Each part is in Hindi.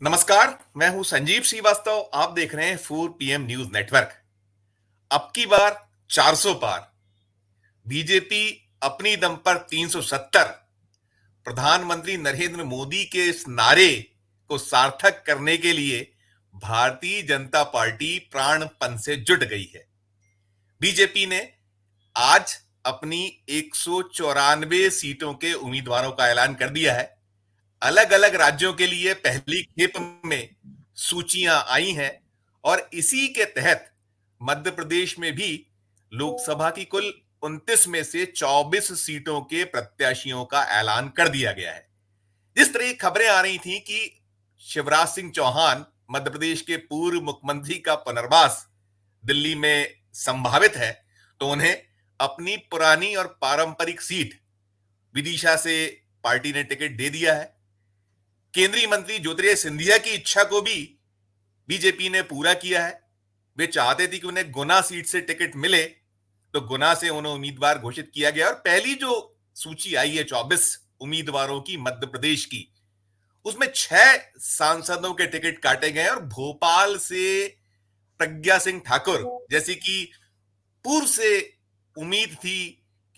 नमस्कार। मैं हूं संजीव श्रीवास्तव। आप देख रहे हैं 4 PM न्यूज नेटवर्क। अब की बार 400 पार। बीजेपी अपनी दम पर 370। प्रधानमंत्री नरेंद्र मोदी के इस नारे को सार्थक करने के लिए भारतीय जनता पार्टी प्राणपण से जुट गई है। बीजेपी ने आज अपनी 194 सीटों के उम्मीदवारों का ऐलान कर दिया है। अलग अलग राज्यों के लिए पहली खेप में सूचियां आई हैं और इसी के तहत मध्य प्रदेश में भी लोकसभा की कुल 29 में से 24 सीटों के प्रत्याशियों का ऐलान कर दिया गया है। जिस तरह की खबरें आ रही थी कि शिवराज सिंह चौहान मध्य प्रदेश के पूर्व मुख्यमंत्री का पुनर्वास दिल्ली में संभावित है, तो उन्हें अपनी पुरानी और पारंपरिक सीट विदिशा से पार्टी ने टिकट दे दिया है। केंद्रीय मंत्री ज्योतिरादित्य सिंधिया की इच्छा को भी बीजेपी ने पूरा किया है। वे चाहते थे कि उन्हें गुना सीट से टिकट मिले, तो गुना से उन्हें उम्मीदवार घोषित किया गया और पहली जो सूची आई है 24 उम्मीदवारों की मध्य प्रदेश की, उसमें 6 सांसदों के टिकट काटे गए और भोपाल से प्रज्ञा सिंह ठाकुर, जैसी कि पूर्व से उम्मीद थी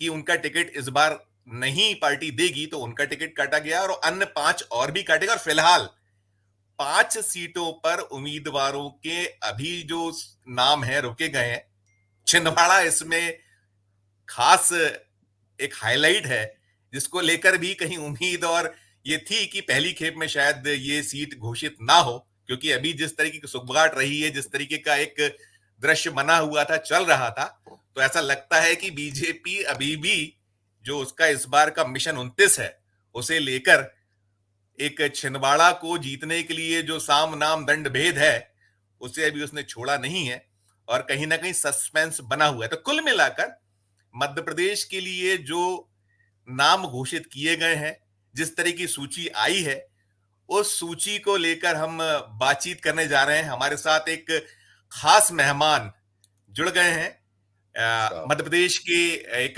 कि उनका टिकट इस बार नहीं पार्टी देगी, तो उनका टिकट काटा गया और अन्य 5 और भी काटेगा। और फिलहाल 5 सीटों पर उम्मीदवारों के अभी जो नाम है रुके गए हैं। छिंदवाड़ा इसमें खास एक हाईलाइट है, जिसको लेकर भी कहीं उम्मीद और ये थी कि पहली खेप में शायद ये सीट घोषित ना हो, क्योंकि अभी जिस तरीके की सुगबुगाहट रही है, जिस तरीके का एक दृश्य बना हुआ था, चल रहा था, तो ऐसा लगता है कि बीजेपी अभी भी जो उसका इस बार का मिशन 29 है, उसे लेकर एक छिंदवाड़ा को जीतने के लिए जो साम नाम दंड भेद है, उसे अभी उसने छोड़ा नहीं है और कहीं ना कहीं सस्पेंस बना हुआ है। तो कुल मिलाकर मध्य प्रदेश के लिए जो नाम घोषित किए गए हैं, जिस तरह की सूची आई है, उस सूची को लेकर हम बातचीत करने जा रहे हैं। हमारे साथ एक खास मेहमान जुड़ गए हैं। मध्य प्रदेश के एक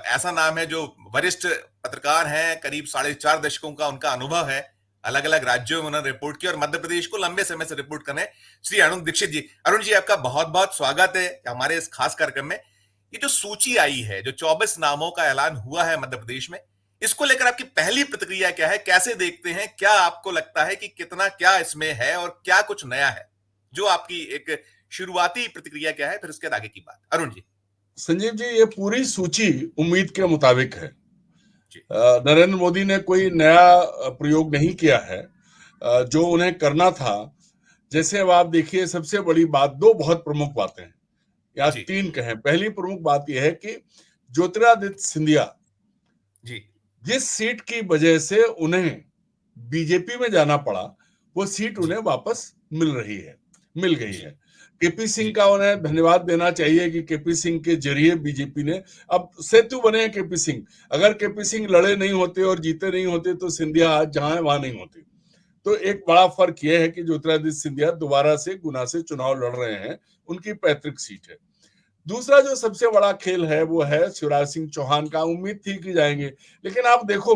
ऐसा नाम है जो वरिष्ठ पत्रकार हैं, करीब 4.5 दशकों का उनका अनुभव है, अलग अलग राज्यों में उन्होंने रिपोर्ट किया और मध्य प्रदेश को लंबे समय से रिपोर्ट कर रहे हैं, श्री अरुण दीक्षित जी। अरुण जी, आपका बहुत बहुत स्वागत है हमारे इस खास कार्यक्रम में। ये जो सूची आई है, जो 24 नामों का ऐलान हुआ है मध्य प्रदेश में, इसको लेकर आपकी पहली प्रतिक्रिया क्या है? कैसे देखते हैं? क्या आपको लगता है कि कितना क्या इसमें है और क्या कुछ नया है? जो आपकी एक शुरुआती प्रतिक्रिया क्या है, फिर उसके आगे की बात। अरुण जी। संजीव जी, ये पूरी सूची उम्मीद के मुताबिक है। जी। नरेंद्र मोदी ने कोई नया प्रयोग नहीं किया है। जो उन्हें करना था, जैसे अब आप देखिए, सबसे बड़ी बात, दो बहुत प्रमुख बातें हैं या जी। तीन कहें। पहली प्रमुख बात यह है कि ज्योतिरादित्य सिंधिया, जी। जिस सीट की वजह से उन्हें बीजेपी में जाना पड़ा, वो सीट जी। उन्हें वापस मिल गई जी। है। केपी सिंह जी। का उन्हें धन्यवाद देना चाहिए कि केपी सिंह के जरिए बीजेपी ने अब सेतु बने हैं। केपी सिंह, अगर केपी सिंह लड़े नहीं होते और जीते नहीं होते तो सिंधिया आज जहां है वहां नहीं होते। तो एक बड़ा फर्क यह है कि ज्योतिरादित्य सिंधिया दोबारा से गुना से चुनाव लड़ रहे हैं, उनकी पैतृक सीट है। दूसरा जो सबसे बड़ा खेल है वो है शिवराज सिंह चौहान का। उम्मीद थी कि जाएंगे, लेकिन आप देखो,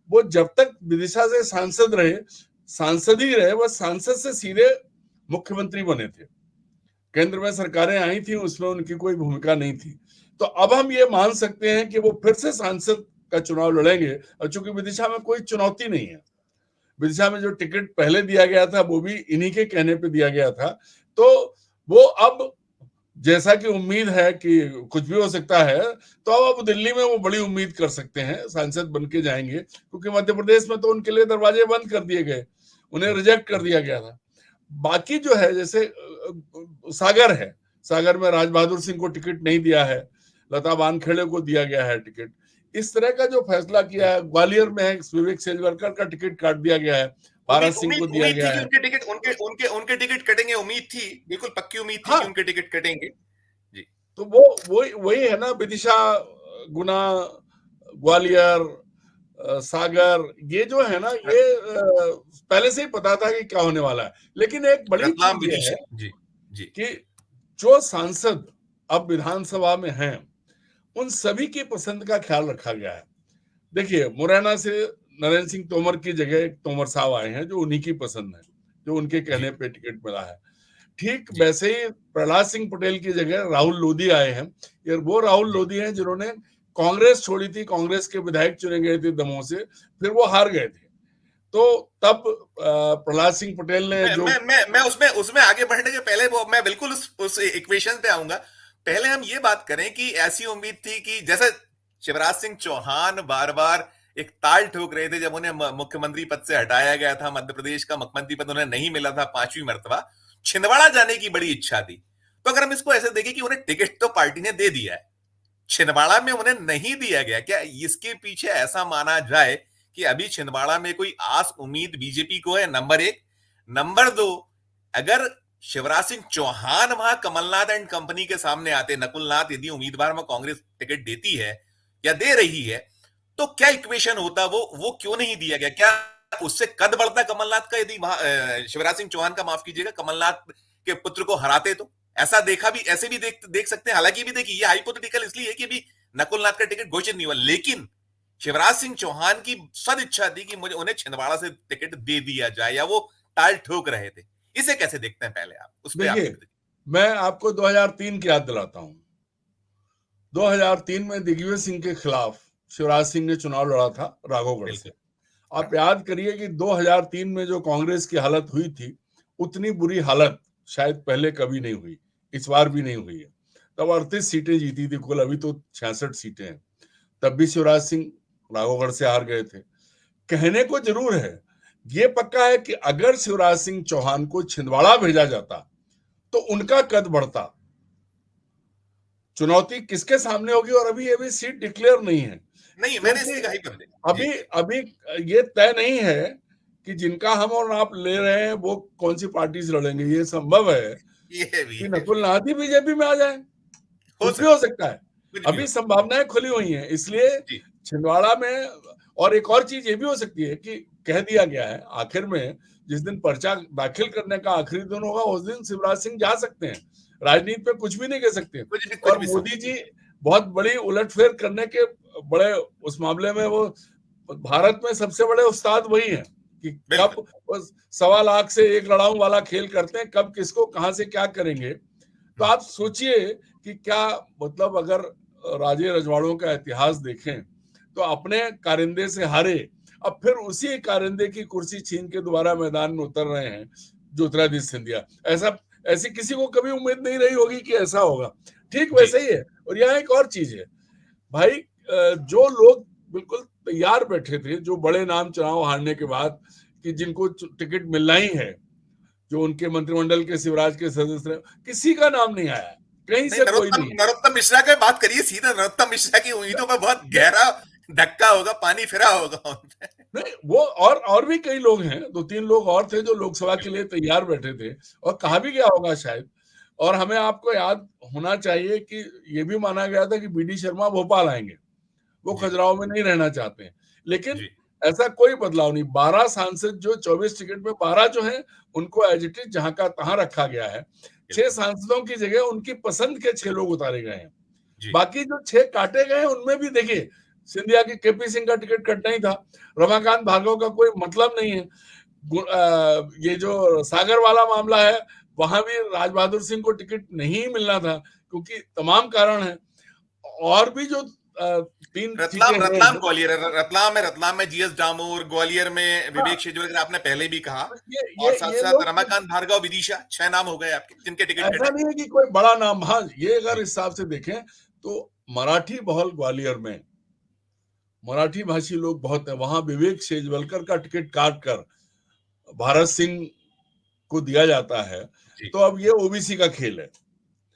वो जब तक विदिशा से सांसद रहे, सांसद ही रहे, वह सांसद से सीधे मुख्यमंत्री बने थे। केंद्र में सरकारें आई थी, उसमें उनकी कोई भूमिका नहीं थी। तो अब हम ये मान सकते हैं कि वो फिर से सांसद का चुनाव लड़ेंगे, और चूंकि विदिशा में कोई चुनौती नहीं है, विदिशा में जो टिकट पहले दिया गया था वो भी इन्हीं के कहने पे दिया गया था, तो वो अब, जैसा कि उम्मीद है कि कुछ भी हो सकता है, तो अब दिल्ली में वो बड़ी उम्मीद कर सकते हैं, सांसद बन के जाएंगे, क्योंकि मध्य प्रदेश में तो उनके लिए दरवाजे बंद कर दिए गए, उन्हें रिजेक्ट कर दिया गया था। बाकी जो है, जैसे सागर है, सागर में राज बहादुर सिंह को टिकट नहीं दिया है, लता वानखेड़े को दिया गया है टिकट। इस तरह का जो फैसला किया है, ग्वालियर में है, विवेक सेलवरकर का टिकट काट दिया गया है, भारत उम्मीद सिंह उम्मीद को दिया उम्मीद थी गया कि है। उनके टिकट उनके उनके उनके टिकट कटेंगे। उम्मीद थी, बिल्कुल पक्की उम्मीद थी कि हाँ, उनके टिकट कटेंगे। जी। तो वो वही है ना, विदिशा, गुना, ग्वालियर, सागर, ये जो है ना, ये पहले से ही पता था कि क्या होने वाला है। लेकिन एक बड़ी रतलाम, चीज ये है विदिशा। जी। जी। कि जो सांसद अब विधानसभा में हैं, उन सभी की पसंद का ख्याल रखा गया है। देखिए, मुरैना से नरेंद्र सिंह तोमर की जगह एक तोमर साहब आए हैं जो उन्हीं की पसंद है। जो उनके कहने पे टिकट मिला है। ठीक जी। वैसे ही प्रहलाद सिंह पटेल की जगह राहुल लोधी आए हैं। ये वो राहुल जी। लोधी हैं जिन्होंने कांग्रेस छोड़ी थी, कांग्रेस के विधायक चुने गए थे दमोह से, फिर वो हार गए थे। तो तब प्रहलाद सिंह पटेल ने जो मैं उसमें उसमें आगे बढ़ने के पहले वो मैं बिल्कुल उस इक्वेशन पे आऊंगा। पहले हम ये बात करें कि ऐसी उम्मीद थी कि जैसे शिवराज सिंह चौहान बार बार एक ताल ठोक रहे थे जब उन्हें मुख्यमंत्री पद से हटाया गया था, मध्य प्रदेश का मुख्यमंत्री पद उन्हें नहीं मिला था 5वीं मर्तबा, छिंदवाड़ा जाने की बड़ी इच्छा थी। तो अगर हम इसको ऐसे देखें कि उन्हें टिकट तो पार्टी ने दे दिया है, छिंदवाड़ा में उन्हें नहीं दिया गया, क्या इसके पीछे ऐसा माना जाए कि अभी छिंदवाड़ा में कोई आस उम्मीद बीजेपी को है? नंबर एक। नंबर दो, अगर शिवराज सिंह चौहान वहां कमलनाथ एंड कंपनी के सामने आते, नकुलनाथ यदि उम्मीदवार में कांग्रेस टिकट देती है या दे रही है, तो क्या इक्वेशन होता? वो क्यों नहीं दिया गया? क्या उससे कद बढ़ता कमलनाथ का यदि शिवराज सिंह चौहान का, माफ कीजिएगा, कमलनाथ के पुत्र को हराते? तो ऐसा देखा भी, ऐसे भी देख सकते हैं। हालांकि भी देखिए, ये हाइपोथेटिकल इसलिए है कि अभी नकुलनाथ का टिकट घोषित नहीं हुआ, लेकिन शिवराज सिंह चौहान की सद इच्छा थी कि मुझे उन्हें छिंदवाड़ा से टिकट दे दिया जाए, या वो टाल ठोक रहे थे। इसे कैसे देखते हैं? पहले आप उस पर देखिए, मैं आपको 2003 की याद दिलाता हूं। 2003 में दिग्विजय सिंह के खिलाफ शिवराज सिंह ने चुनाव लड़ा था राघवगढ़ से। आप याद करिए कि 2003 में जो कांग्रेस की हालत हुई थी, उतनी बुरी हालत शायद पहले कभी नहीं हुई, इस बार भी नहीं हुई है। तब 38 सीटें जीती थी कुल, अभी तो 66 सीटें हैं। तब भी शिवराज सिंह राघवगढ़ से हार गए थे। कहने को जरूर है, ये पक्का है कि अगर शिवराज सिंह चौहान को छिंदवाड़ा भेजा जाता तो उनका कद बढ़ता। चुनौती किसके सामने होगी, और अभी ये भी सीट डिक्लेयर नहीं है, नहीं, मैंने क्योंकि इसलिए कहा ही कर दे। अभी अभी ये तय नहीं है कि जिनका हम और आप ले रहे हैं वो कौन सी पार्टी से लड़ेंगे। ये संभव है ये भी कि है, नकुल नाथ ही बीजेपी में आ जाए, हो कुछ भी हो सकता है, सकता है। कुछ भी हो अभी सकता संभावनाएं खुली हुई हैं, इसलिए है। जी। छिंदवाड़ा में। और एक और चीज ये भी हो सकती है कि कह दिया गया है आखिर में, जिस दिन पर्चा दाखिल करने का आखिरी दिन होगा उस दिन शिवराज सिंह जा सकते हैं। राजनीति पे कुछ भी नहीं कह सकते। कुछ और भी मोदी संभव। जी बहुत बड़ी उलटफेर करने के बड़े उस मामले में, वो भारत में सबसे बड़े उस्ताद वही हैं कि कब बिल्कुल। 1.25 लाख से एक लड़ाऊं वाला खेल करते हैं, कब किसको कहां से क्या करेंगे। तो आप सोचिए कि क्या मतलब, अगर राजे रजवाड़ों का इतिहास देखें तो अपने कारिंदे से हारे, अब फिर उसी कारिंदे की कुर्सी छीन के दोबारा मैदान में उतर रहे हैं ज्योतिरादित्य सिंधिया। ऐसा ऐसी किसी को कभी उम्मीद नहीं रही होगी कि ऐसा होगा। ठीक जी। वैसे ही है। और यहाँ एक और चीज है भाई, जो लोग बिल्कुल तैयार बैठे थे, जो बड़े नाम चुनाव हारने के बाद कि जिनको टिकट मिलना ही है, जो उनके मंत्रिमंडल के शिवराज के सदस्य, किसी का नाम नहीं आया, कहीं नहीं, से कोई नहीं। नरोत्तम मिश्रा की बात करिए सीधा। नरोत्तम मिश्रा की उम्मीदों पर बहुत गहरा धक्का होगा, पानी फिरा होगा उन पे। नहीं, वो और भी कई लोग हैं, 2-3 लोग और थे जो लोकसभा के लिए तैयार बैठे थे, और कहा भी गया होगा शायद। और हमें आपको याद होना चाहिए कि ये भी माना गया था कि बीडी शर्मा भोपाल आएंगे, वो जी। खजुराहो में नहीं रहना चाहते हैं। लेकिन जी। ऐसा कोई बदलाव नहीं। 12 सांसद, जो 24 टिकट में 12 जो हैं, उनको एज इट इज जहां का तहां रखा गया है। 6 सांसदों की जगह उनकी पसंद के 6 लोग उतारे गए हैं। जी। बाकी जो 6 काटे गए हैं उनमें भी देखिए, सिंधिया की केपी सिंह का टिकट कटना ही था, रमाकांत भार्गव का कोई मतलब नहीं है। ये जो सागर वाला मामला है, वहां भी राज बहादुर सिंह को टिकट नहीं मिलना था, क्योंकि तमाम कारण है। और भी जो 3 सीटें रतलाम हैं, रतलाम ग्वालियर, रतलाम में जीएस डामोर, ग्वालियर में हाँ, विवेक शेजवलकर, आपने पहले भी कहा। तो ये और ये साथ ये साथ लोग, रमाकांत भार्गव, विदिशा, 6 नाम हो गए आपके जिनके टिकट ऐसा कटे। नहीं है कि कोई बड़ा नाम। हाँ, ये अगर जी। हिसाब से देखें तो मराठी बहुल ग्वालियर में मराठी भाषी लोग बहुत है। वहां विवेक शेजवलकर का टिकट काट कर भारत सिंह को दिया जाता है। जी। तो अब ये ओबीसी का खेल है।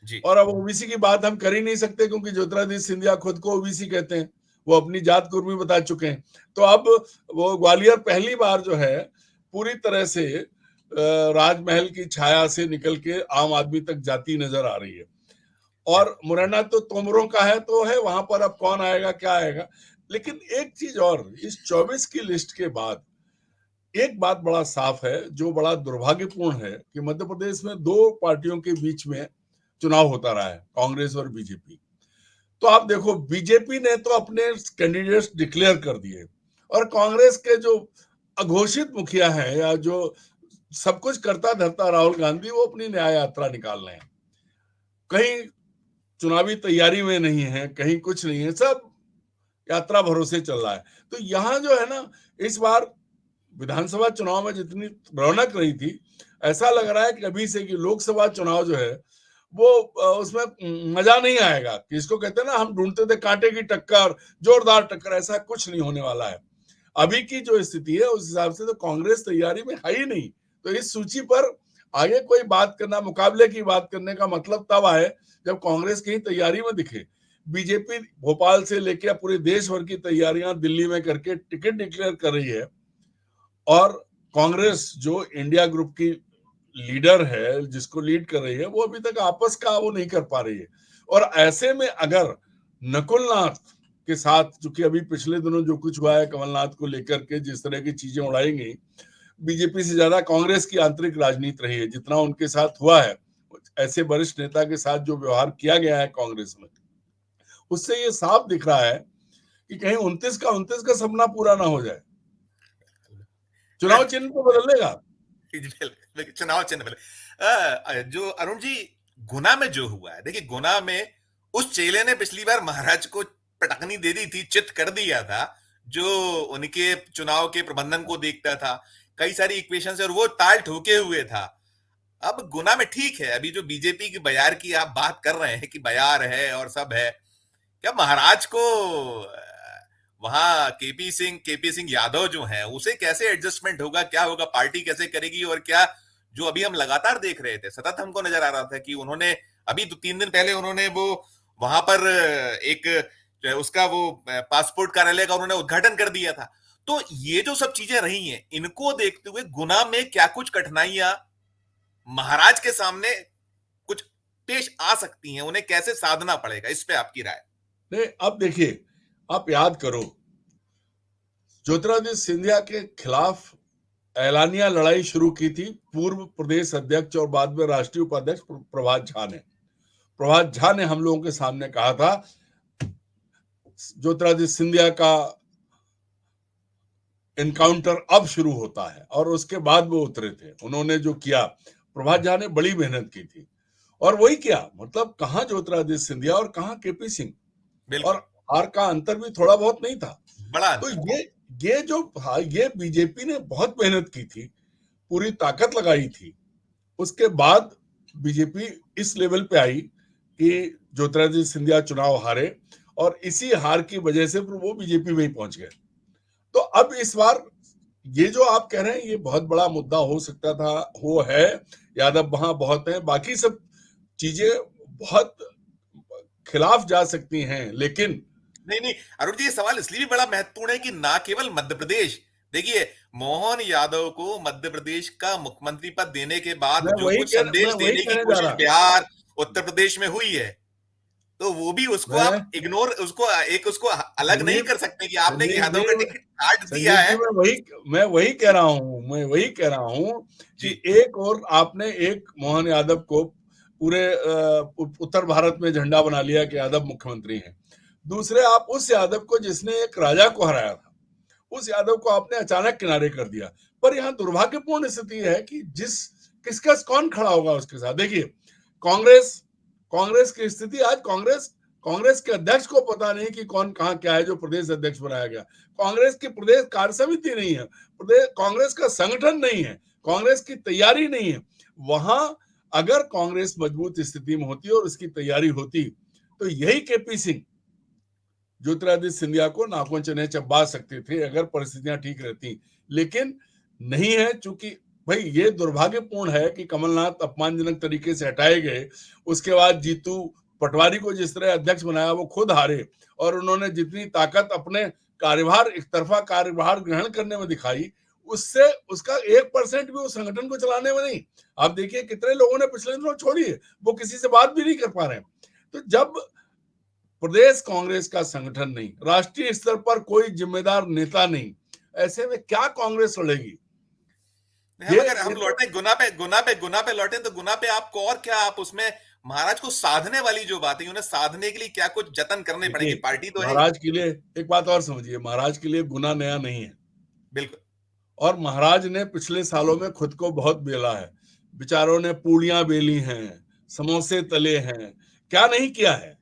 जी। और अब ओबीसी की बात हम कर ही नहीं सकते, क्योंकि ज्योतिरादित्य सिंधिया खुद को ओबीसी कहते हैं, वो अपनी जात कुर्मी बता चुके हैं। तो अब वो ग्वालियर पहली बार जो है पूरी तरह से राजमहल की छाया से निकल के आम आदमी तक जाती नजर आ रही है। और मुरैना तो तोमरों का है, तो है वहां पर अब कौन आएगा क्या आएगा। लेकिन एक चीज और, इस 24 की लिस्ट के बाद एक बात बड़ा साफ है, जो बड़ा दुर्भाग्यपूर्ण है, कि मध्य प्रदेश में 2 पार्टियों के बीच में चुनाव होता रहा है, कांग्रेस और बीजेपी। तो आप देखो, बीजेपी ने तो अपने कैंडिडेट्स डिक्लेयर कर दिए, और कांग्रेस के जो अघोषित मुखिया हैं, या जो सब कुछ करता धरता राहुल गांधी, वो अपनी न्याय यात्रा निकाल रहे हैं, कहीं चुनावी तैयारी में नहीं है, कहीं कुछ नहीं है, सब यात्रा भरोसे चल रहा है। तो यहाँ जो है ना, इस बार विधानसभा चुनाव में जितनी रौनक रही थी, ऐसा लग रहा है कि अभी से कि लोकसभा चुनाव जो है वो उसमें मजा नहीं आएगा, कि इसको कहते हैं ना, हम ढूंढते थे कांटे की टक्कर, जोरदार टक्कर, ऐसा कुछ नहीं होने वाला है। अभी की जो स्थिति है उस हिसाब से तो कांग्रेस तैयारी में है ही नहीं। तो इस सूची पर आगे कोई बात करना, मुकाबले की बात करने का मतलब तब आए जब कांग्रेस कहीं तैयारी में दिखे। बीजेपी भोपाल से लेकर पूरे देश भर की तैयारियां दिल्ली में करके टिकट डिक्लेयर कर रही है, और कांग्रेस जो इंडिया ग्रुप की लीडर है, जिसको लीड कर रही है, वो अभी तक आपस का वो नहीं कर पा रही है। और ऐसे में अगर नकुलनाथ के साथ, चूंकि अभी पिछले दिनों जो कुछ हुआ है कमलनाथ को लेकर के, जिस तरह की चीजें उड़ाई गई, बीजेपी से ज्यादा कांग्रेस की आंतरिक राजनीति रही है जितना उनके साथ हुआ है। ऐसे वरिष्ठ नेता के साथ जो व्यवहार किया गया है कांग्रेस में, उससे ये साफ दिख रहा है कि कहीं 29 का सपना पूरा ना हो जाए। चुनाव चिन्ह तो बदलेगा। चुनाव चिन्ह जो अरुण जी, गुना में जो हुआ है, देखिए गुना में उस चेले ने पिछली बार महाराज को पटकनी दे दी थी, चित कर दिया था, जो उनके चुनाव के प्रबंधन को देखता था, कई सारी इक्वेशन से, और वो ताल ठोके हुए था। अब गुना में ठीक है, अभी जो बीजेपी की बयार की आप बात कर रहे हैं कि बयार है और सब है, क्या महाराज को वहां केपी सिंह यादव जो है, उसे कैसे एडजस्टमेंट होगा, क्या होगा, पार्टी कैसे करेगी, और क्या जो अभी हम लगातार देख रहे थे, सतत हमको नजर आ रहा था कि उन्होंने अभी 3 दिन पहले उन्होंने वो वहां पर एक उसका वो पासपोर्ट कार्यालय का उन्होंने उद्घाटन कर दिया था। तो ये जो सब चीजें रही हैं, इनको देखते हुए गुना में क्या कुछ कठिनाइयां महाराज के सामने कुछ पेश आ सकती हैं, उन्हें कैसे साधना पड़ेगा, इस पे आपकी राय? नहीं, अब देखिए, आप याद करो, ज्योतिरादित्य सिंधिया के खिलाफ एलानिया लड़ाई शुरू की थी पूर्व प्रदेश अध्यक्ष और बाद में राष्ट्रीय उपाध्यक्ष प्रभात झा ने। प्रभात झा ने हम लोगों के सामने कहा था ज्योतिरादित्य सिंधिया का एनकाउंटर अब शुरू होता है, और उसके बाद वो उतरे थे। उन्होंने जो किया, प्रभात झा ने बड़ी मेहनत की थी, और वही किया, मतलब कहां ज्योतिरादित्य सिंधिया और कहां केपी सिंह, और बिल्कुल, हार का अंतर भी थोड़ा बहुत नहीं था। बड़ा तो अंतर। ये जो ये बीजेपी ने बहुत मेहनत की थी, पूरी ताकत लगाई थी, उसके बाद बीजेपी इस लेवल पे आई कि ज्योतिरादित्य सिंधिया चुनाव हारे, और इसी हार की वजह से फिर वो बीजेपी में ही पहुंच गए। तो अब इस बार ये जो आप कह रहे हैं, ये बहुत बड़ा मुद्दा हो सकता था, वो है। यादव वहां बहुत है, बाकी सब चीजें बहुत खिलाफ जा सकती हैं, लेकिन नहीं नहीं अरुण जी, ये सवाल इसलिए भी बड़ा महत्वपूर्ण है कि ना केवल मध्य प्रदेश, देखिए मोहन यादव को मध्य प्रदेश का मुख्यमंत्री पद देने के बाद जो कुछ मैं संदेश वही देने की कहने जा कोशिश रहा। बिहार उत्तर प्रदेश में हुई है, तो वो भी उसको मैं आप इग्नोर, उसको अलग नहीं संजीव कर सकते कि आपने संजीव यादव जी का टिकट काट दिया संजीव जी, है। मैं वही कह रहा हूं कि जी, एक और आपने एक मोहन यादव को पूरे उत्तर भारत में झंडा बना लिया कि यादव मुख्यमंत्री हैं। दूसरे, आप उस यादव को जिसने एक राजा को हराया था, उस यादव को आपने अचानक किनारे कर दिया। पर यहाँ दुर्भाग्यपूर्ण स्थिति है कि किसका कौन खड़ा होगा उसके साथ। देखिए, कांग्रेस कांग्रेस की स्थिति आज, कांग्रेस के अध्यक्ष को पता नहीं कि कौन कहाँ क्या है जो प्रदेश अध्यक्ष बनाया गया। कांग्रेस की प्रदेश कार्य समिति नहीं है, प्रदेश कांग्रेस का संगठन नहीं है, कांग्रेस की तैयारी नहीं है। वहां अगर कांग्रेस मजबूत स्थिति में होती और उसकी तैयारी होती, तो यही केपी सिंह ज्योतिरादित्य सिंधिया को नाखून चने चबा सकते थे अगर परिस्थितियां ठीक रहती, लेकिन नहीं है। चूंकि भाई, ये दुर्भाग्यपूर्ण है कि कमलनाथ अपमानजनक तरीके से हटाए गए, उसके बाद जीतू पटवारी को जिस तरह अध्यक्ष बनाया वो खुद हारे, और उन्होंने जितनी ताकत अपने कार्यभार, एक तरफा कार्यभार ग्रहण करने में दिखाई, उससे उसका 1% भी उस संगठन को चलाने में नहीं। आप देखिए कितने लोगों ने पिछले दिनों छोड़ी है, वो किसी से बात भी नहीं कर पा रहे हैं। तो जब प्रदेश कांग्रेस का संगठन नहीं, राष्ट्रीय स्तर पर कोई जिम्मेदार नेता नहीं, ऐसे में क्या कांग्रेस लड़ेगी? हम अगर हम लौटे गुना पे लौटे, तो गुना पे आपको और क्या, आप उसमें महाराज को साधने वाली जो बात है, उन्हें साधने के लिए क्या कुछ जतन करने पड़ेंगे, देखिए, पार्टी तो है ही। महाराज के लिए एक बात और समझिए, महाराज के लिए गुना नया नहीं है। बिल्कुल। और महाराज ने पिछले सालों में खुद को बहुत बेला है, बेचारों ने पूड़ियां बेली हैं, समोसे तले हैं, क्या नहीं किया है।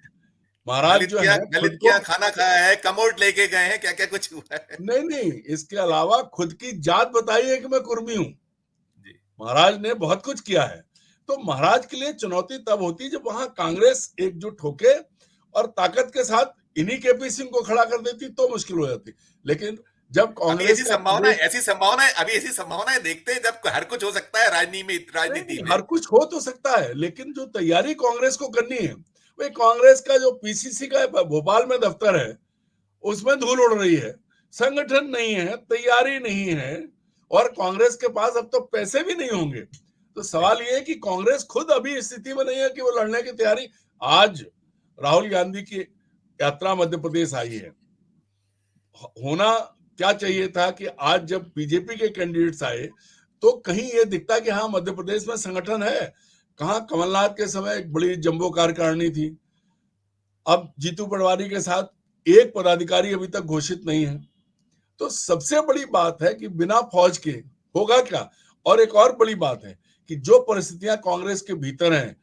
महाराज जो है खुद गलित को, किया, खाना खाया है, कमोड लेके गए हैं, क्या क्या कुछ हुआ है। नहीं नहीं, इसके अलावा खुद की जात बताई है कि मैं कुर्मी हूं। जी। महाराज ने बहुत कुछ किया है। तो महाराज के लिए चुनौती तब होती जब वहां कांग्रेस एकजुट होके और ताकत के साथ इन्हीं केपी सिंह को खड़ा कर देती तो मुश्किल हो जाती। लेकिन जब कांग्रेस का प्रदेश, अभी ऐसी संभावनाएं देखते हैं जब हर कुछ हो सकता है नहीं राजनीति नहीं, में। हर कुछ हो तो सकता है, लेकिन जो तैयारी कांग्रेस को करनी है, भाई कांग्रेस का जो पीसीसी का भोपाल में दफ्तर है उसमें धूल उड़ रही है, संगठन नहीं है, तैयारी नहीं है, और कांग्रेस के पास अब तो पैसे भी नहीं होंगे। तो सवाल यह है कि कांग्रेस खुद अभी स्थिति में नहीं है कि वो लड़ने की तैयारी। आज राहुल गांधी की यात्रा मध्य प्रदेश आई है, होना क्या चाहिए था कि आज जब बीजेपी के कैंडिडेट्स आए तो कहीं ये दिखता कि हाँ मध्य प्रदेश में संगठन है। कहाँ कमलनाथ के समय एक बड़ी जंबो कार्यकारिणी थी, अब जीतू पटवारी के साथ एक पदाधिकारी अभी तक घोषित नहीं है। तो सबसे बड़ी बात है कि बिना फौज के होगा क्या। और एक और बड़ी बात है कि जो परिस्थितियां कांग्रेस के भीतर हैं,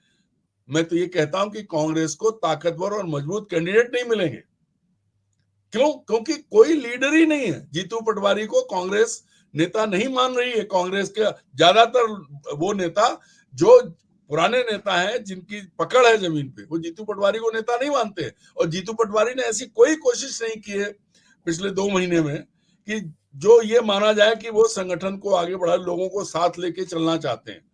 मैं तो ये कहता हूं कि कांग्रेस को ताकतवर और मजबूत कैंडिडेट नहीं मिलेंगे। क्यों? क्योंकि कोई लीडर ही नहीं है। जीतू पटवारी को कांग्रेस नेता नहीं मान रही है। कांग्रेस के ज्यादातर वो नेता जो पुराने नेता हैं, जिनकी पकड़ है जमीन पे, वो जीतू पटवारी को नेता नहीं मानते। और जीतू पटवारी ने ऐसी कोई कोशिश नहीं की है पिछले 2 महीने में कि जो ये माना जाए कि वो संगठन को आगे बढ़ा, लोगों को साथ लेके चलना चाहते हैं।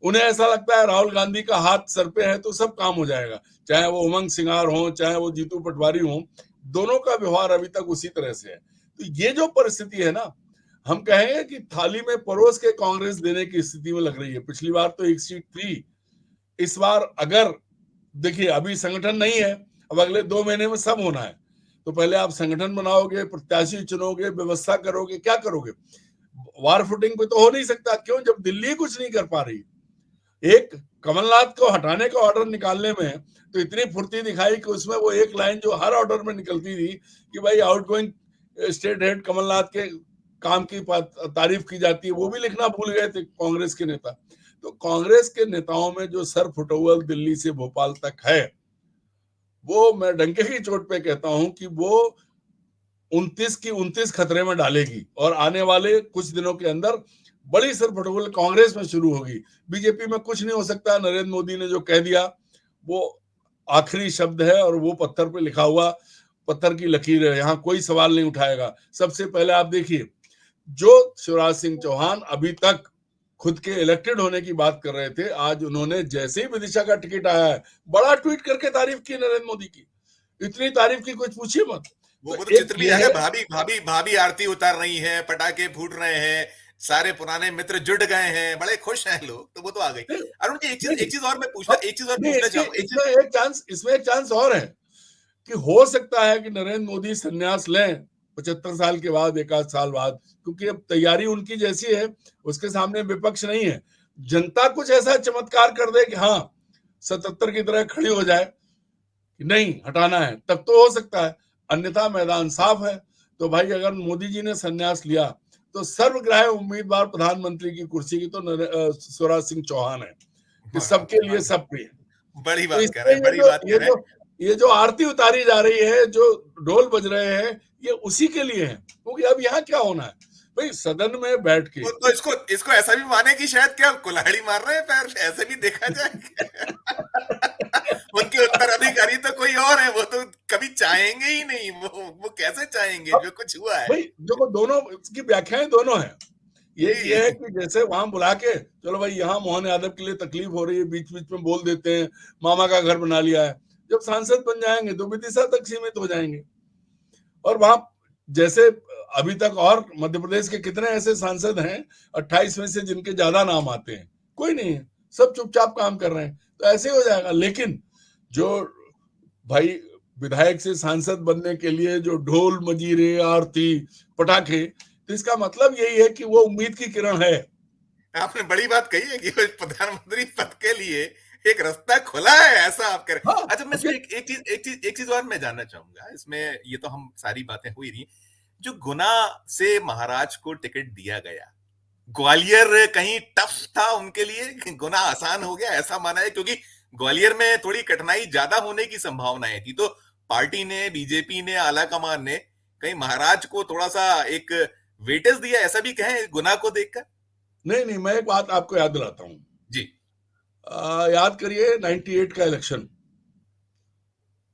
उन्हें ऐसा लगता है राहुल गांधी का हाथ सर पे है तो सब काम हो जाएगा, चाहे वो उमंग सिंगार हो, चाहे वो जीतू पटवारी हो, दोनों का व्यवहार अभी तक उसी तरह से है। तो ये जो परिस्थिति है ना, हम कहेंगे कि थाली में परोस के कांग्रेस देने की स्थिति में लग रही है। पिछली बार तो एक सीट थी, इस बार अगर देखिए अभी संगठन नहीं है, अब अगले 2 महीने में सब होना है। तो पहले आप संगठन बनाओगे, प्रत्याशी चुनोगे, व्यवस्था करोगे, क्या करोगे? वार फुटिंग पे तो हो नहीं सकता। क्यों? जब दिल्ली कुछ नहीं कर पा रही। एक कमलनाथ को हटाने का ऑर्डर निकालने में तो इतनी फुर्ती दिखाई कि उसमें वो एक लाइन जो हर ऑर्डर में निकलती थी कि भाई आउटगोइंग स्टेट हेड कमलनाथ के काम की तारीफ की जाती है, वो भी लिखना भूल गए थे कांग्रेस के नेता। तो कांग्रेस के नेताओं में जो सर फुटौल दिल्ली से भोपाल तक है, वो मैं डंके की चोट पे कहता हूं कि वो 29 की 29 खतरे में डालेगी और आने वाले कुछ दिनों के अंदर बड़ी सरफटोल कांग्रेस में शुरू होगी। बीजेपी में कुछ नहीं हो सकता। नरेंद्र मोदी ने जो कह दिया वो आखिरी शब्द है और वो पत्थर पे लिखा हुआ, पत्थर की लकीर है, यहाँ कोई सवाल नहीं उठाएगा। सबसे पहले आप देखिए, जो शिवराज सिंह चौहान अभी तक खुद के इलेक्टेड होने की बात कर रहे थे, आज उन्होंने जैसे ही विदिशा का टिकट आया है, बड़ा ट्वीट करके तारीफ की नरेंद्र मोदी की। इतनी तारीफ की कुछ पूछिए मत। वो तो तो एक चित्र भी ये है, है, भाभी भाभी भाभी आरती उतार रही है, पटाखे फूट रहे हैं, सारे पुराने मित्र जुट गए हैं, बड़े खुश हैं लोग, तो वो तो आ गई। नहीं, अरुण जी, नहीं, एक चीज और मैं पूछना अब एक चीज और नहीं, पूछना इसके चाहूंगा, एक चीज। इसमें एक चांस और है कि हो सकता है कि नरेंद्र मोदी संन्यास लें 75 साल के बाद, एक आध साल बाद, क्योंकि अब तैयारी उनकी जैसी है, उसके सामने विपक्ष नहीं है। जनता कुछ ऐसा चमत्कार कर दे कि हाँ 77 की तरह खड़ी हो जाए कि नहीं हटाना है, तब तो हो सकता है, अन्यथा मैदान साफ है। तो भाई अगर मोदी जी ने संन्यास लिया तो सर्वग्राह्य उम्मीदवार प्रधानमंत्री की कुर्सी की तो शिवराज सिंह चौहान है, कि सबके लिए सब प्रिय। बड़ी तो बात कर रहे इसलिए हैं, बड़ी बात कर रहे हैं। ये जो आरती उतारी जा रही है, जो ढोल बज रहे हैं, ये उसी के लिए है। क्योंकि अब यहाँ क्या होना है भाई, सदन में बैठ के वो तो इसको इसको ऐसा भी माने कि शायद क्या कुल्हाड़ी मार रहे हैं पैर, ऐसे भी देखा जाए। उनके उत्तराधिकारी तो कोई और है, वो तो कभी चाहेंगे ही नहीं, वो कैसे चाहेंगे अब जो कुछ हुआ है। भाई देखो, दोनों इसकी व्याख्याएं दोनों हैं। एक ये है जी। कि जैसे वहां बुला के चलो भाई यहाँ मोहन यादव के लिए तकलीफ हो रही है, बीच बीच में बोल देते हैं, मामा का घर बना लिया है। जब सांसद बन जाएंगे तो विदिशा तक सीमित हो जाएंगे। और वहां जैसे अभी तक और मध्य प्रदेश के कितने ऐसे सांसद हैं 28 में से जिनके ज्यादा नाम आते हैं? कोई नहीं है, सब चुपचाप काम कर रहे हैं। तो ऐसे हो जाएगा। लेकिन जो भाई विधायक से सांसद बनने के लिए जो ढोल मजीरे आरती पटाखे, तो इसका मतलब यही है कि वो उम्मीद की किरण है। आपने बड़ी बात कही है कि प्रधानमंत्री पद के लिए एक रास्ता खुला है, ऐसा आप करें। हाँ, अच्छा, मैं इसमें एक चीज और मैं जानना चाहूंगा इसमें। ये तो हम सारी बातें हुई रही, जो गुना से महाराज को टिकट दिया गया, ग्वालियर कहीं टफ था उनके लिए, गुना आसान हो गया ऐसा माना है? क्योंकि ग्वालियर में थोड़ी कठिनाई ज्यादा होने की संभावनाएं थी, तो पार्टी ने, बीजेपी ने, आला कमान ने कहीं महाराज को थोड़ा सा एक वेटेज दिया, ऐसा भी कहें गुना को देखकर? नहीं नहीं, मैं एक बात आपको याद दिलाता हूँ। जी याद करिए 98 का इलेक्शन,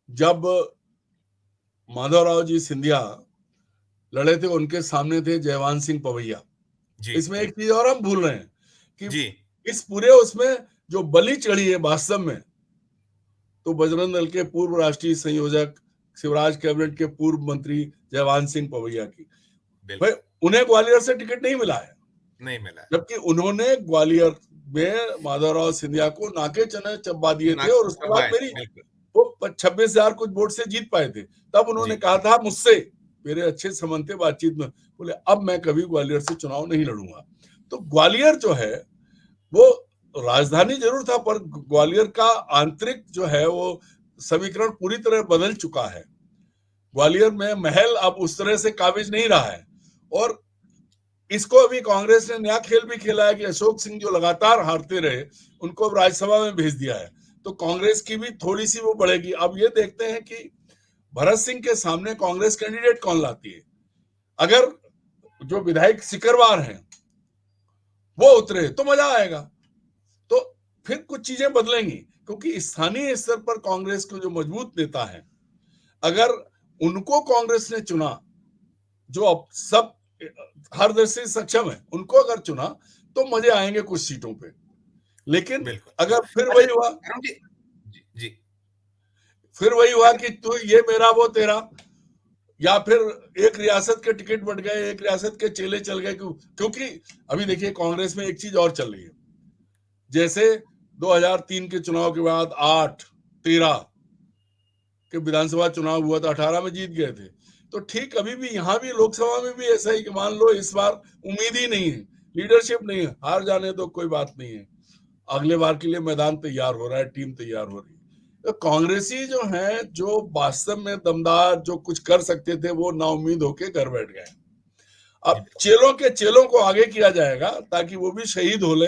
जब माधवराव जी सिंधिया लड़े थे, उनके सामने थे जयवान सिंह पवैया। जी इसमें एक चीज और हम भूल रहे हैं कि जी इस पूरे उसमें जो बलि चढ़ी है वास्तव में, तो बजरंग दल के पूर्व राष्ट्रीय संयोजक, शिवराज कैबिनेट के पूर्व मंत्री जयवान सिंह पवैया की। भाई, बिल्कुल उन्हें ग्वालियर से टिकट नहीं मिला है, नहीं मिला। जबकि उन्होंने ग्वालियर में माधवराव सिंधिया को नाके चने चबा दिए थे, और उसके बाद मेरी बिल्कुल वो 26,000 कुछ वोट से जीत पाए थे। तब उन्होंने जी कहा था मुझसे, मेरे अच्छे संबंध थे बातचीत में, बोले अब मैं कभी ग्वालियर से चुनाव नहीं लड़ूंगा। तो ग्वालियर जो है वो राजधानी जरूर था, पर ग्वालियर का आंतरिक जो है वो समीकरण पूरी तरह बदल चुका है। ग्वालियर में महल अब उस तरह से काबिज नहीं रहा है। और इसको अभी कांग्रेस ने नया खेल भी खेला है कि अशोक सिंह जो लगातार हारते रहे, उनको अब राज्यसभा में भेज दिया है, तो कांग्रेस की भी थोड़ी सी वो बढ़ेगी। अब ये देखते हैं कि भरत सिंह के सामने कांग्रेस कैंडिडेट कौन लाती है। अगर जो विधायक सिकरवार हैं वो उतरे तो मजा आएगा, तो फिर कुछ चीजें बदलेंगी, क्योंकि स्थानीय स्तर पर कांग्रेस के जो मजबूत नेता हैं, अगर उनको कांग्रेस ने चुना, जो अब सब हर दृष्टि से सक्षम है, उनको अगर चुना तो मजे आएंगे कुछ सीटों पे। लेकिन बिल्कुल। अगर फिर अच्छा वही हुआ, अरुण जी, जी जी फिर वही हुआ अच्छा कि तू ये मेरा वो तेरा, या फिर एक रियासत के टिकट बट गए, एक रियासत के चेले चल गए। क्योंकि अभी देखिए कांग्रेस में एक चीज और चल रही है, जैसे 2003 के चुनाव के बाद 8, 13 के विधानसभा चुनाव हुआ था, 18 में जीत गए थे। तो ठीक अभी भी यहाँ भी लोकसभा में भी ऐसा ही कि मान लो इस बार उम्मीद ही नहीं है, लीडरशिप नहीं है, हार जाने तो कोई बात नहीं है, अगले बार के लिए मैदान तैयार हो रहा है, टीम तैयार हो रही है। तो कांग्रेसी जो है, जो वास्तव में दमदार जो कुछ कर सकते थे, वो नाउम्मीद होके घर बैठ गए। जी अब चेलों के चेलों को आगे किया जाएगा ताकि वो भी शहीद हो ले।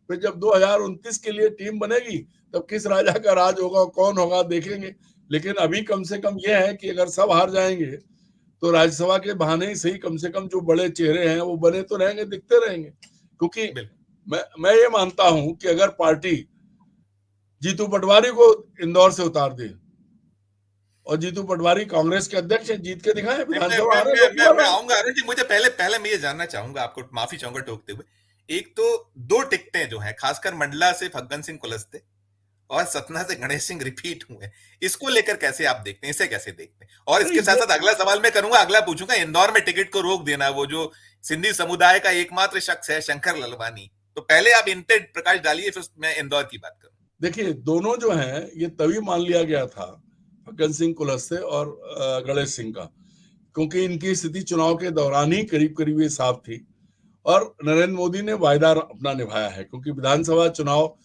फिर जब 2029 के लिए टीम बनेगी, तब किस राजा का राज होगा, कौन होगा, देखेंगे। लेकिन अभी कम से कम ये है कि अगर सब हार जाएंगे तो राज्यसभा के बहाने ही सही, कम से कम जो बड़े चेहरे हैं वो बने तो रहेंगे, दिखते रहेंगे। क्योंकि बिल्कुल मैं ये मानता हूं कि अगर पार्टी जीतू पटवारी को इंदौर से उतार दे, और जीतू पटवारी कांग्रेस के अध्यक्ष हैं, जीत के दिखाए, नहीं, मैं विधानसभा मैं आ रहे, मैं मैं लोकसभा मैं लड़े। आऊंगा अरुण जी। मुझे पहले पहले मैं ये जानना चाहूंगा, आपको माफी चाहूंगा टोकते हुए। एक तो दो टिकटें जो हैं, खासकर मंडला से फग्गन सिंह कुलस्ते और सतना से गणेश सिंह रिपीट हुए, इसको लेकर कैसे आप देखते हैं, इसे कैसे देखते हैं? और अरे इसके साथ ये साथ अगला सवाल मैं करूंगा, अगला पूछूंगा, इंदौर में टिकट को रोक देना, वो जो सिंधी समुदाय का एकमात्र शख्स है शंकर ललवानी, तो पहले आप इन पे प्रकाश डालिए, फिर मैं इंदौर की बात करूं। देखिए, दोनों जो हैं ये तभी मान लिया गया था, फग्गन सिंह कुलस्ते और गणेश सिंह का, क्योंकि इनकी स्थिति चुनाव के दौरान ही करीब करीब ये साफ थी, और नरेंद्र मोदी ने वायदा अपना निभाया है, क्योंकि विधानसभा चुनाव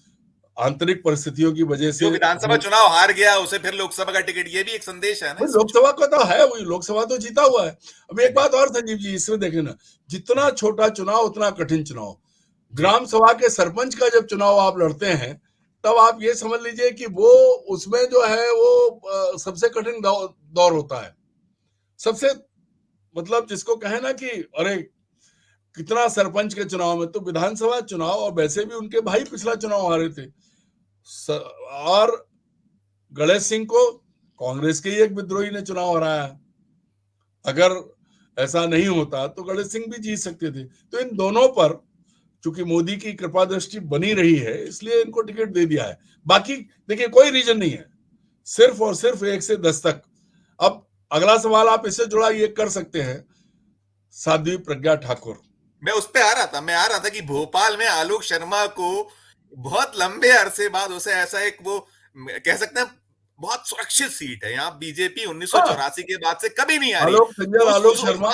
आंतरिक परिस्थितियों की वजह जो से विधानसभा चुनाव हार गया उसे फिर लोकसभा का टिकट, ये भी एक संदेश है ना इसमें? लोकसभा का तो है, वही लोकसभा तो जीता हुआ है। अब एक जी बात और संजीव जी इसमें देखें ना, जितना जी छोटा चुनाव उतना कठिन चुनाव। जी ग्राम सभा के सरपंच का जब चुनाव आप लड़ते हैं, तब आप ये समझ लीजिए कि वो उसमें जो है वो सबसे कठिन दौर होता है। सबसे मतलब जिसको कहे ना कि अरे कितना सरपंच के चुनाव में, तो विधानसभा चुनाव, और वैसे भी उनके भाई पिछला चुनाव हारे थे। और गणेश सिंह को कांग्रेस के ही एक विद्रोही ने चुनाव हराया। अगर ऐसा नहीं होता तो गणेश सिंह भी जीत सकते थे। तो इन दोनों पर चूंकि मोदी की कृपा दृष्टि बनी रही है, इसलिए इनको टिकट दे दिया है। बाकी देखिए कोई रीजन नहीं है, सिर्फ और सिर्फ 1 से 10 तक। अब अगला सवाल आप इससे जुड़ा ये कर सकते हैं, साध्वी प्रज्ञा ठाकुर। मैं उस पे आ रहा था, मैं आ रहा था कि भोपाल में आलोक शर्मा को बहुत लंबे अरसे बाद उसे ऐसा एक वो कह सकते हैं बहुत सुरक्षित सीट है, यहाँ बीजेपी हाँ, 1984 के बाद से कभी नहीं आ रही, आलोक तो संजय, आलोक शर्मा।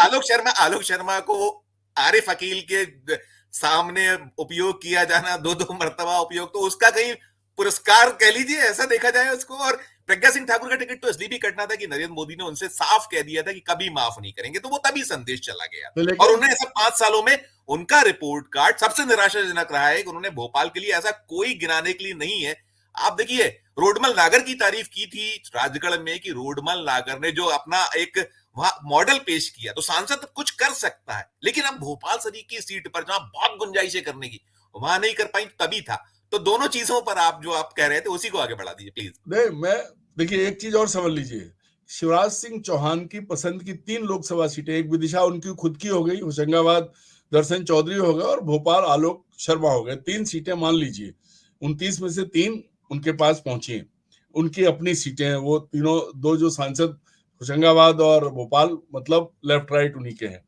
आलोक शर्मा को आरिफ अकील के सामने उपयोग किया जाना, दो दो मर्तबा उपयोग, तो उसका कहीं पुरस्कार कह लीजिए, ऐसा देखा जाए उसको। और प्रज्ञा सिंह ठाकुर का टिकट तो इसलिए भी कटना था कि नरेंद्र मोदी ने उनसे साफ कह दिया था कि कभी माफ नहीं करेंगे, तो वो तभी संदेश चला गया। तो और लेकिन उन्हें ऐसा 5 सालों में उनका रिपोर्ट कार्ड सबसे निराशाजनक रहा है कि उन्होंने भोपाल के लिए ऐसा कोई गिनाने के लिए नहीं है। आप देखिए, रोडमल नागर की तारीफ की थी राजगढ़ में कि रोडमल नागर ने जो अपना एक वहां मॉडल पेश किया, तो सांसद कुछ कर सकता है, लेकिन अब भोपाल सरी की सीट पर जहां बहुत गुंजाइश है करने की, वहां नहीं कर पाई, तभी था। तो दोनों चीजों पर आप जो आप कह रहे थे उसी को आगे बढ़ा दीजिए प्लीज। नहीं, मैं देखिए एक चीज और समझ लीजिए, शिवराज सिंह चौहान की पसंद की 3 लोकसभा सीटें, एक विदिशा उनकी खुद की हो गई, होशंगाबाद दर्शन चौधरी हो गए और भोपाल आलोक शर्मा हो गए। 3 सीटें मान लीजिए, 29 में से 3 उनके पास पहुंची हैं, उनकी अपनी सीटें हैं। वो तीनों, 2 जो सांसद होशंगाबाद और भोपाल, मतलब लेफ्ट राइट उन्हीं के हैं।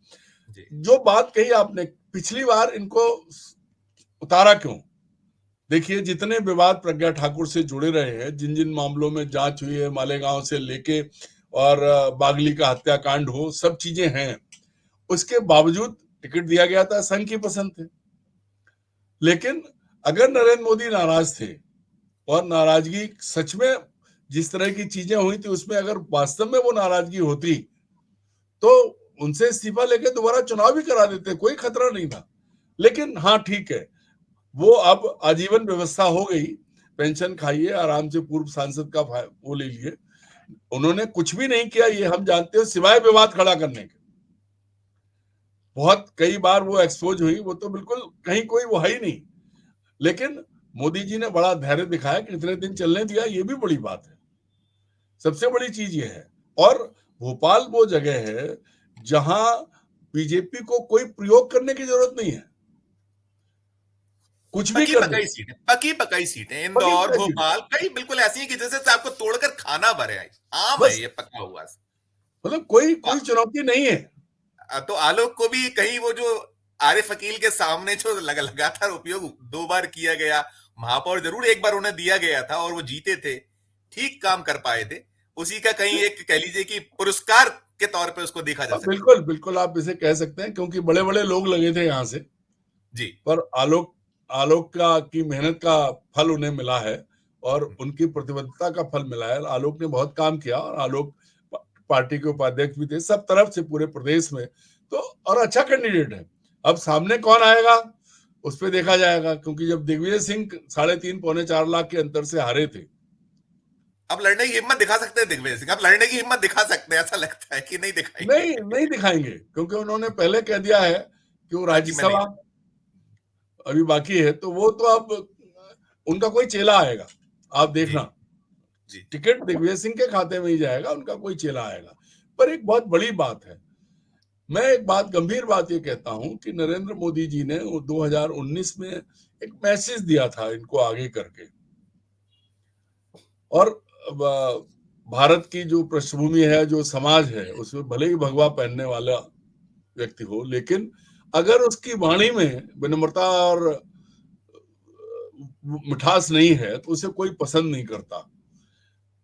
जी जो बात कही आपने, पिछली बार इनको उतारा क्यों? देखिए, जितने विवाद प्रज्ञा ठाकुर से जुड़े रहे हैं, जिन जिन मामलों में जांच हुई है, मालेगांव से लेके और बागली का हत्याकांड हो, सब चीजें हैं, उसके बावजूद टिकट दिया गया था, संघ की पसंद थे। लेकिन अगर नरेंद्र मोदी नाराज थे और नाराजगी सच में जिस तरह की चीजें हुई थी उसमें अगर वास्तव में वो नाराजगी होती तो उनसे इस्तीफा लेके दोबारा चुनाव भी करा देते, कोई खतरा नहीं था। लेकिन हाँ, ठीक है, वो अब आजीवन व्यवस्था हो गई, पेंशन खाइए आराम से, पूर्व सांसद का वो ले लिए। उन्होंने कुछ भी नहीं किया, ये हम जानते हो, सिवाय विवाद खड़ा करने के। बहुत कई बार वो एक्सपोज हुई, वो तो बिल्कुल कहीं कोई वो है ही नहीं। लेकिन मोदी जी ने बड़ा धैर्य दिखाया कि इतने दिन चलने दिया, ये भी बड़ी बात है। सबसे बड़ी चीज ये है। और भोपाल वो जगह है जहां बीजेपी को कोई प्रयोग करने की जरूरत नहीं है, कुछ भी पकी कर दे। पकाई सीटें, पकी पकाई सीटें, पकी इंदौर पकाई सीट, भोपाल कई बिल्कुल ऐसी हैं कि जैसे से आपको तोड़कर खाना भरे आई, आम है बस, ये पका हुआ। मतलब कोई कोई चुनौती नहीं है। तो आलोक को भी कहीं वो जो आरिफ अकील के सामने जो लगातार उपयोग 2 बार किया गया, महापौर जरूर एक बार उन्हें दिया गया था और वो जीते थे, ठीक काम कर पाए थे, उसी का कहीं एक कह लीजिए कि पुरस्कार के तौर पे उसको देखा जा सकता है। बिल्कुल बिल्कुल, आप इसे कह सकते हैं, क्योंकि बड़े बड़े लोग लगे थे यहाँ से, जी पर आलोक आलोक का की मेहनत का फल उन्हें मिला है और उनकी प्रतिबद्धता का फल मिला है। आलोक ने बहुत काम किया और आलोक पार्टी के उपाध्यक्ष भी थे, सब तरफ से पूरे प्रदेश में, तो और अच्छा कैंडिडेट है। अब सामने कौन आएगा उस पर देखा जाएगा, क्योंकि जब दिग्विजय सिंह 3.5 पौने 4 लाख के अंतर से हारे थे। अब लड़ने की हिम्मत दिखा सकते हैं दिग्विजय सिंह, अब लड़ने की हिम्मत दिखा सकते हैं, ऐसा लगता है कि नहीं दिखाएंगे। नहीं, नहीं दिखाएंगे, क्योंकि उन्होंने पहले कह दिया है कि वो कि मैं नहीं। राज्यसभा अभी बाकी है, तो वो तो अब उनका कोई चेला आएगा, आप जी देखना, जी टिकट दिग्विजय सिंह के खाते में ही जाएगा, उनका कोई चेला आएगा। पर एक बहुत बड़ी बात है, मैं एक बात, गंभीर बात ये कहता हूं कि नरेंद्र मोदी जी ने 2019 में एक मैसेज दिया था इनको आगे करके, और भारत की जो पृष्ठभूमि है, जो समाज है, उसमें भले ही भगवा पहनने वाला व्यक्ति हो, लेकिन अगर उसकी वाणी में विनम्रता और मिठास नहीं है तो उसे कोई पसंद नहीं करता।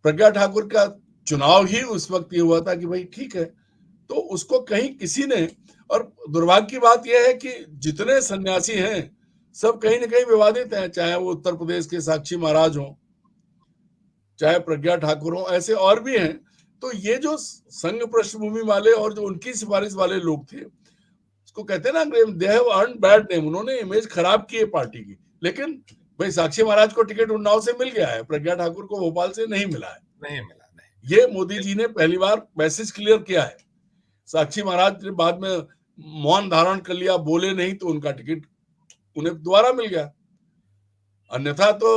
प्रज्ञा ठाकुर का चुनाव ही उस वक्त ये हुआ था कि भाई ठीक है, तो उसको कहीं किसी ने, और दुर्भाग्य की बात यह है कि जितने सन्यासी हैं सब कहीं ना कहीं विवादित हैं, चाहे वो उत्तर प्रदेश के साक्षी महाराज हों, चाहे प्रज्ञा ठाकुर हो, ऐसे और भी हैं। तो ये जो संघ पृष्ठभूमि वाले और जो उनकी सिफारिश वाले लोग थे, उसको कहते हैं ना अंग्रेज, they have earned bad name, उन्होंने इमेज खराब की है पार्टी की। लेकिन भाई साक्षी महाराज को टिकट उन्नाव से मिल गया है, प्रज्ञा ठाकुर को भोपाल से नहीं मिला है। नहीं मिला, नहीं ये मोदी जी ने पहली बार मैसेज क्लियर किया है। साक्षी महाराज ने बाद में मौन धारण कर लिया, बोले नहीं, तो उनका टिकट उन्हें दोबारा मिल गया। अन्यथा तो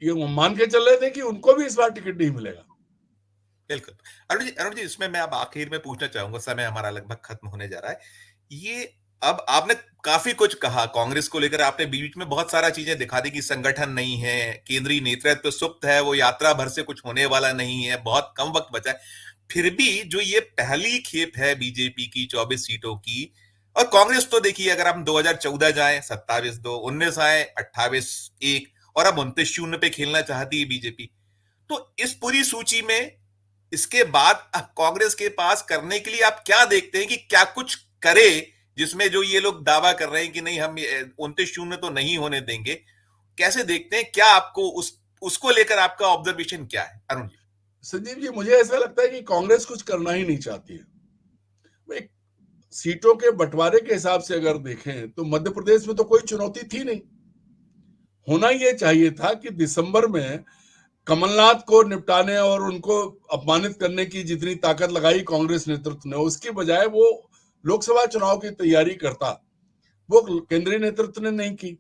ये मान के चल रहे थे कि उनको भी इस बार टिकट नहीं मिलेगा। बिल्कुल। अरुण जी इसमें मैं अब आखिर में पूछना चाहूंगा, समय हमारा लगभग खत्म होने जा रहा है। ये अब आपने काफी कुछ कहा कांग्रेस को लेकर, आपने बीच में बहुत सारा चीजें दिखा दी कि संगठन नहीं है, केंद्रीय नेतृत्व सुप्त है, वो यात्रा भर से कुछ होने वाला नहीं है, बहुत कम वक्त बचा है। फिर भी जो ये पहली खेप है बीजेपी की 24 सीटों की, और कांग्रेस तो देखिए अगर हम 2014 जाए 27-2, 19 आए 28-1, और अब 29-0 पे खेलना चाहती है बीजेपी। तो इस पूरी सूची में इसके बाद अब कांग्रेस के पास करने के लिए आप क्या देखते हैं कि क्या कुछ करे, जिसमें जो ये लोग दावा कर रहे हैं कि नहीं हम 29-0 तो नहीं होने देंगे, कैसे देखते हैं, क्या आपको उसको लेकर आपका ऑब्जर्वेशन क्या है अरुण जी? संजीव जी, मुझे ऐसा लगता है कि कांग्रेस कुछ करना ही नहीं चाहती है। भाई, सीटों के बंटवारे के हिसाब से अगर देखें तो मध्य प्रदेश में तो कोई चुनौती थी नहीं। होना यह चाहिए था कि दिसंबर में कमलनाथ को निपटाने और उनको अपमानित करने की जितनी ताकत लगाई कांग्रेस नेतृत्व ने, उसके बजाय वो लोकसभा चुनाव की तैयारी करता, वो केंद्रीय नेतृत्व ने नहीं की।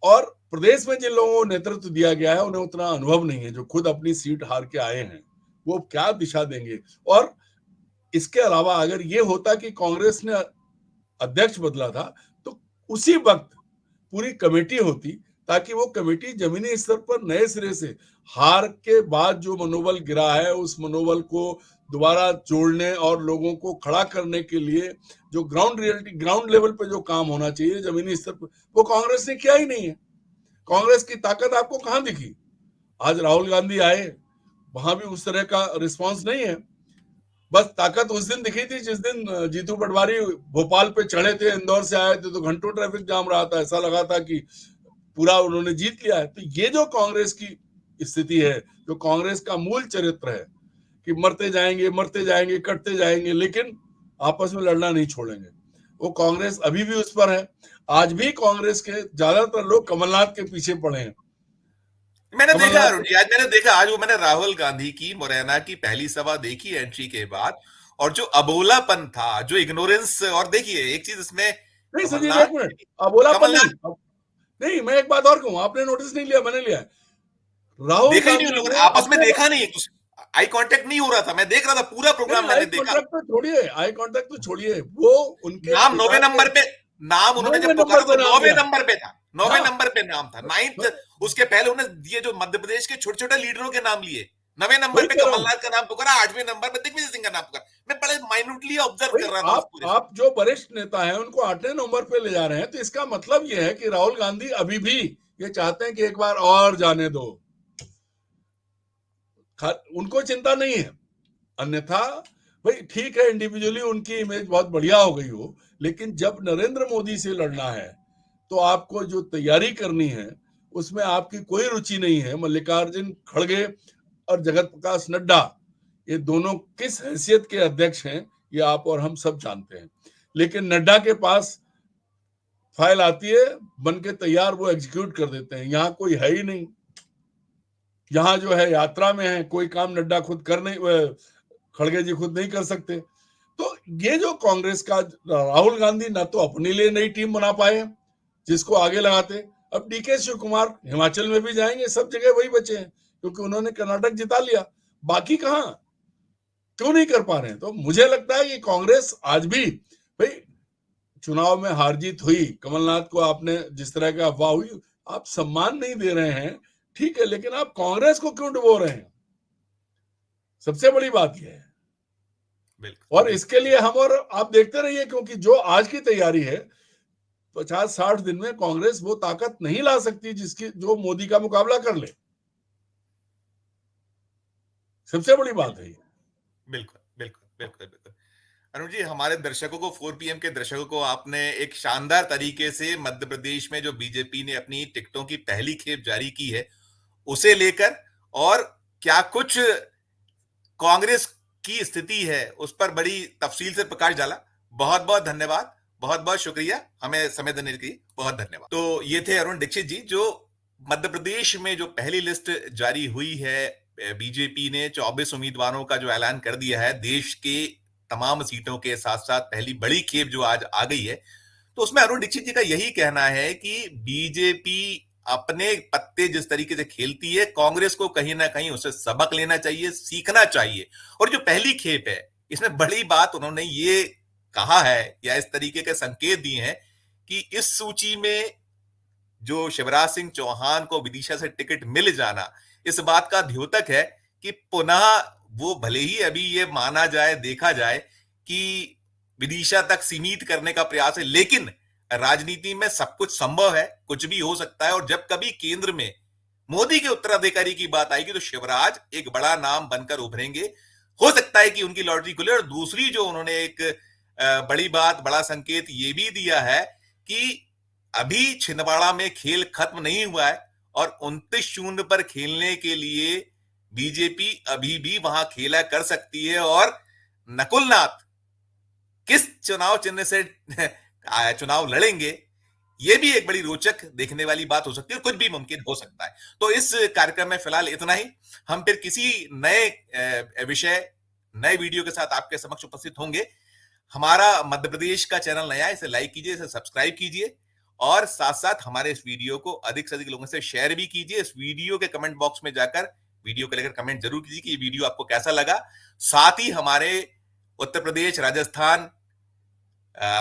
और प्रदेश में जिन लोगों को नेतृत्व दिया गया है उन्हें उतना अनुभव नहीं है, जो खुद अपनी सीट हार के आए हैं, वो क्या दिशा देंगे। और इसके अलावा अगर ये होता कि कांग्रेस ने अध्यक्ष बदला था तो उसी वक्त पूरी कमेटी होती, ताकि वो कमेटी जमीनी स्तर पर नए सिरे से हार के बाद जो मनोबल गिरा है उस मनोबल को दोबारा जोड़ने और लोगों को खड़ा करने के लिए जो ग्राउंड लेवल पे जो काम होना चाहिए जमीनी स्तर पर, वो कांग्रेस ने किया ही नहीं है। कांग्रेस की ताकत आपको कहां दिखी? आज राहुल गांधी आए, वहां भी उस तरह का रिस्पांस नहीं है। बस ताकत उस दिन दिखी थी जिस दिन जीतू पटवारी भोपाल पे चढ़े थे, इंदौर से आए थे तो घंटों ट्रैफिक जाम रहा था, ऐसा लगा था कि पूरा उन्होंने जीत लिया है। तो ये जो कांग्रेस की स्थिति है, जो कांग्रेस का मूल चरित्र है कि मरते जाएंगे कटते जाएंगे, लेकिन आपस में लड़ना नहीं छोड़ेंगे, वो कांग्रेस अभी भी उस पर है। आज भी कांग्रेस के ज्यादातर लोग कमलनाथ के पीछे पड़े हैं। मैंने देखा कमलनाथ अरुण जी, आज वो मैंने राहुल गांधी की मुरैना की पहली सभा देखी एंट्री के बाद, और जो अबोलापन था, जो इग्नोरेंस, और देखिए एक चीज इसमें नहीं संजीव, कमलनाथ एक मिनट, अबोलापन कमलनाथ नहीं। नहीं, मैं एक बात और कहूं, आपने नोटिस नहीं लिया, मैंने लिया है। राहुल देखा ही नहीं उन गांधी लोगों ने, ने आपस में अपने देखा नहीं, एक दूसरे आई कांटेक्ट नहीं हो रहा था, मैं देख रहा था पूरा प्रोग्राम, आई मैंने देखा। कॉन्ट्रैक्ट तो छोड़िए, आई कॉन्ट्रैक्ट तो छोड़िए, वो उनके नाम पिता नौवे के नंबर पे, नाम उन्होंने 9वें जब पुकारा नंबर तो पे नाम नौवे लिया। नंबर पे था, नौवे हाँ, नंबर पे नाम था, नाइन्थ। उसके पहले उन्होंने ये जो मध्य प्रदेश के छोटे छोटे लीडरों के नाम लिए, 9वें नंबर वही पे कह रहा हूं। कमलनाथ का नाम पुकारा, 8वें नंबर पे दिग्विजय सिंह का नाम पुकारा। मैं बड़े माइन्यूटली ऑब्जर्व भाई, कर रहा था उस पूरे। आप जो वरिष्ठ नेता हैं उनको 8वें नंबर पे ले जा रहे हैं, तो इसका मतलब ये है कि राहुल गांधी अभी भी ये चाहते हैं कि एक बार और जाने दो, उनको चिंता नहीं है। अन्यथा भाई ठीक है, इंडिविजुअली उनकी इमेज बहुत बढ़िया हो गई हो, लेकिन जब नरेंद्र मोदी से लड़ना है तो आपको जो तैयारी करनी है उसमें आपकी कोई रुचि नहीं है। मल्लिकार्जुन खड़गे और जगत प्रकाश नड्डा, ये दोनों किस हैसियत के अध्यक्ष हैं ये आप और हम सब जानते हैं, लेकिन नड्डा के पास फाइल आती है बन के तैयार, वो एग्जीक्यूट कर देते हैं। यहाँ कोई है ही नहीं, यहाँ जो है यात्रा में है, कोई काम नड्डा खुद कर नहीं, खड़गे जी खुद नहीं कर सकते। तो ये जो कांग्रेस का, राहुल गांधी ना तो अपने लिए नई टीम बना पाए जिसको आगे लगाते, अब डीके शिव कुमार हिमाचल में भी जाएंगे, सब जगह वही बचे हैं क्योंकि उन्होंने कर्नाटक जिता लिया, बाकी कहां, क्यों नहीं कर पा रहे हैं। तो मुझे लगता है कि कांग्रेस आज भी, भाई चुनाव में हार जीत हुई, कमलनाथ को आपने जिस तरह का अफवाह हुई, आप सम्मान नहीं दे रहे हैं, ठीक है, लेकिन आप कांग्रेस को क्यों डुबो रहे हैं, सबसे बड़ी बात यह है। और इसके लिए हम और आप देखते रहिए, क्योंकि जो आज की तैयारी है 50-60 दिन में कांग्रेस वो ताकत नहीं ला सकती जिसकी जो मोदी का मुकाबला कर ले, सबसे बड़ी बात है। बिल्कुल बिल्कुल बिल्कुल बिल्कुल। अरुण जी, हमारे दर्शकों को, 4 PM के दर्शकों को आपने एक शानदार तरीके से मध्य प्रदेश में जो बीजेपी ने अपनी टिकटों की पहली खेप जारी की है उसे लेकर, और क्या कुछ कांग्रेस की स्थिति है उस पर बड़ी तफसील से प्रकाश डाला। बहुत बहुत धन्यवाद, बहुत बहुत शुक्रिया, हमें समय देने के लिए बहुत धन्यवाद। तो ये थे अरुण दीक्षित जी, जो मध्य प्रदेश में जो पहली लिस्ट जारी हुई है, बीजेपी ने 24 उम्मीदवारों का जो ऐलान कर दिया है देश के तमाम सीटों के साथ साथ, पहली बड़ी खेप जो आज आ गई है, तो उसमें अरुण दीक्षित जी का यही कहना है कि बीजेपी अपने पत्ते जिस तरीके से खेलती है, कांग्रेस को कहीं ना कहीं उसे सबक लेना चाहिए, सीखना चाहिए। और जो पहली खेप है, इसमें बड़ी बात उन्होंने ये कहा है या इस तरीके के संकेत दिए हैं कि इस सूची में जो शिवराज सिंह चौहान को विदिशा से टिकट मिल जाना इस बात का द्योतक है कि पुनः वो, भले ही अभी ये माना जाए, देखा जाए कि विदिशा तक सीमित करने का प्रयास है, लेकिन राजनीति में सब कुछ संभव है, कुछ भी हो सकता है। और जब कभी केंद्र में मोदी के उत्तराधिकारी की बात आएगी तो शिवराज एक बड़ा नाम बनकर उभरेंगे। हो सकता है कि उनकी लॉटरी खुले। और दूसरी जो उन्होंने एक बड़ी बात, बड़ा संकेत ये भी दिया है कि अभी छिंदवाड़ा में खेल खत्म नहीं हुआ है, और 29-0 पर खेलने के लिए बीजेपी अभी भी वहां खेला कर सकती है। और नकुलनाथ किस चुनाव चिन्ह से चुनाव लड़ेंगे, ये भी एक बड़ी रोचक देखने वाली बात हो सकती है, और कुछ भी मुमकिन हो सकता है। तो इस कार्यक्रम में फिलहाल इतना ही। हम फिर किसी नए विषय, नए वीडियो के साथ आपके समक्ष उपस्थित होंगे। हमारा मध्य प्रदेश का चैनल नया है, इसे लाइक कीजिए, इसे सब्सक्राइब कीजिए, और साथ साथ हमारे इस वीडियो को अधिक से अधिक लोगों से शेयर भी कीजिए। इस वीडियो के कमेंट बॉक्स में जाकर वीडियो को लेकर कमेंट जरूर कीजिए कि ये वीडियो आपको कैसा लगा। साथ ही हमारे उत्तर प्रदेश, राजस्थान,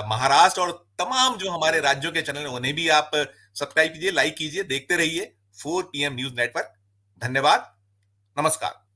महाराष्ट्र और तमाम जो हमारे राज्यों के चैनल हैं उन्हें भी आप सब्सक्राइब कीजिए, लाइक कीजिए, देखते रहिए 4 PM न्यूज नेटवर्क। धन्यवाद, नमस्कार।